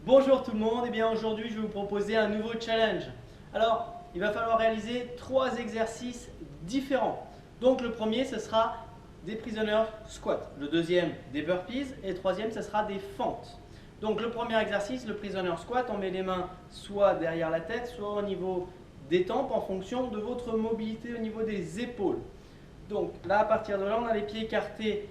Bonjour tout le monde, et bien aujourd'hui je vais vous proposer un nouveau challenge. Alors, il va falloir réaliser 3 exercices différents. Donc le premier, ce sera des prisoner squats. Le deuxième, des burpees. Et le troisième, ce sera des fentes. Donc le premier exercice, le prisoner squat, on met les mains soit derrière la tête, soit au niveau des tempes en fonction de votre mobilité au niveau des épaules. Donc là, à partir de là, on a les pieds écartés,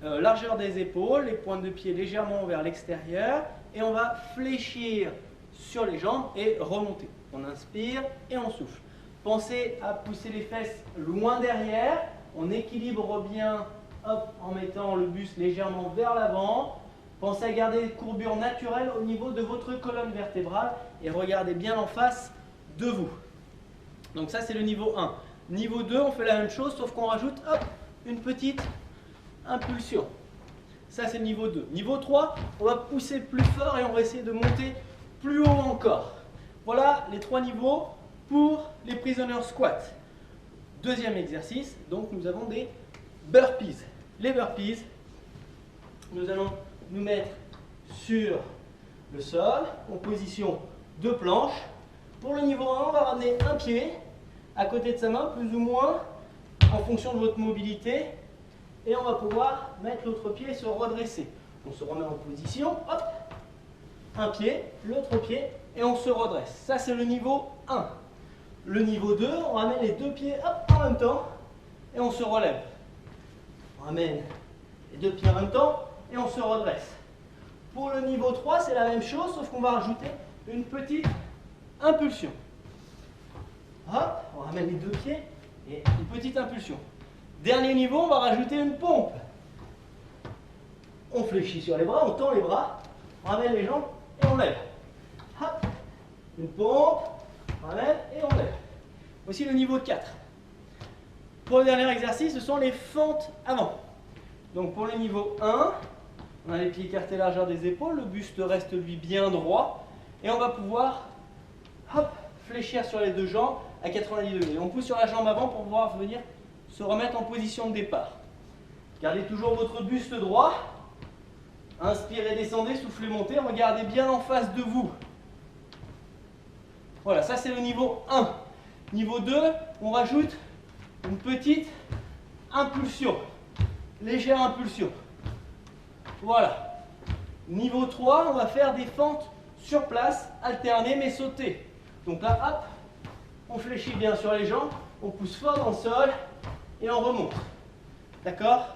largeur des épaules, les pointes de pied légèrement vers l'extérieur. Et on va fléchir sur les jambes et remonter. On inspire et on souffle. Pensez à pousser les fesses loin derrière. On équilibre bien en mettant le buste légèrement vers l'avant. Pensez à garder une courbure naturelle au niveau de votre colonne vertébrale et regardez bien en face de vous. Donc ça, c'est le niveau 1. Niveau 2, on fait la même chose, sauf qu'on rajoute une petite impulsion. Ça, c'est le niveau 2. Niveau 3, on va pousser plus fort et on va essayer de monter plus haut encore. Voilà les 3 niveaux pour les prisoner squats. Deuxième exercice, donc nous avons des burpees. Les burpees, nous allons nous mettre sur le sol en position de planche. Pour le niveau 1, on va ramener un pied à côté de sa main, plus ou moins, en fonction de votre mobilité. Et on va pouvoir mettre l'autre pied et se redresser. On se remet en position, hop, un pied, l'autre pied, et on se redresse. Ça, c'est le niveau 1. Le niveau 2, on ramène les deux pieds en même temps, et on se relève. On ramène les deux pieds en même temps, et on se redresse. Pour le niveau 3, c'est la même chose, sauf qu'on va rajouter une petite impulsion. Hop, on ramène les deux pieds, et une petite impulsion. Dernier niveau, on va rajouter une pompe. On fléchit sur les bras, on tend les bras, on ramène les jambes et on lève. Hop, une pompe, on ramène et on lève. Voici le niveau 4. Pour le dernier exercice, ce sont les fentes avant. Donc pour le niveau 1, on a les pieds écartés largeur des épaules, le buste reste lui bien droit et on va pouvoir fléchir sur les deux jambes à 90 degrés. On pousse sur la jambe avant pour pouvoir venir se remettre en position de départ. Gardez toujours votre buste droit. Inspirez, descendez, soufflez, montez. Regardez bien en face de vous. Voilà, ça c'est le niveau 1. Niveau 2, on rajoute une petite impulsion. Légère impulsion. Voilà. Niveau 3, on va faire des fentes sur place, alternées mais sautées. Donc là, hop, on fléchit bien sur les jambes, on pousse fort dans le sol. Et on remonte. D'accord?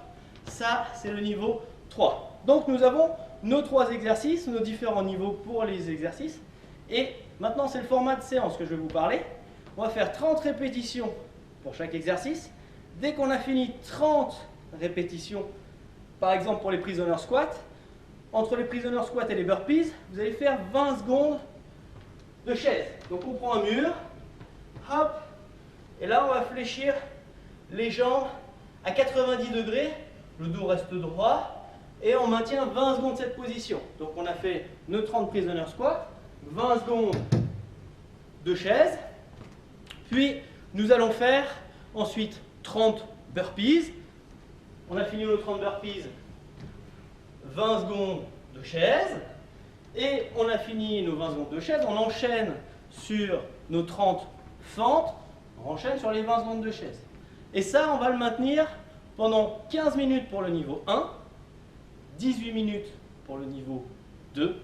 Ça, c'est le niveau 3. Donc, nous avons nos 3 exercices, nos différents niveaux pour les exercices. Et maintenant, c'est le format de séance que je vais vous parler. On va faire 30 répétitions pour chaque exercice. Dès qu'on a fini 30 répétitions, par exemple pour les prisoner squats, entre les prisoner squats et les burpees, vous allez faire 20 secondes de chaise. Donc, on prend un mur. Hop. Et là, on va fléchir les jambes à 90 degrés, le dos reste droit et on maintient 20 secondes cette position. Donc on a fait nos 30 prisoner squats, 20 secondes de chaise, puis nous allons faire ensuite 30 burpees. On a fini nos 30 burpees, 20 secondes de chaise et on a fini nos 20 secondes de chaise, on enchaîne sur nos 30 fentes, on enchaîne sur les 20 secondes de chaise. Et ça, on va le maintenir pendant 15 minutes pour le niveau 1, 18 minutes pour le niveau 2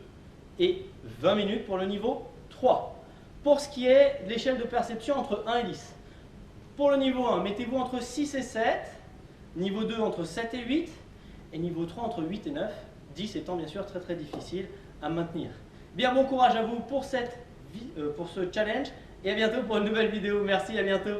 et 20 minutes pour le niveau 3. Pour ce qui est de l'échelle de perception entre 1 et 10. Pour le niveau 1, mettez-vous entre 6 et 7, niveau 2 entre 7 et 8, et niveau 3 entre 8 et 9, 10 étant bien sûr très très difficile à maintenir. Bien, bon courage à vous pour ce challenge, et à bientôt pour une nouvelle vidéo. Merci, à bientôt.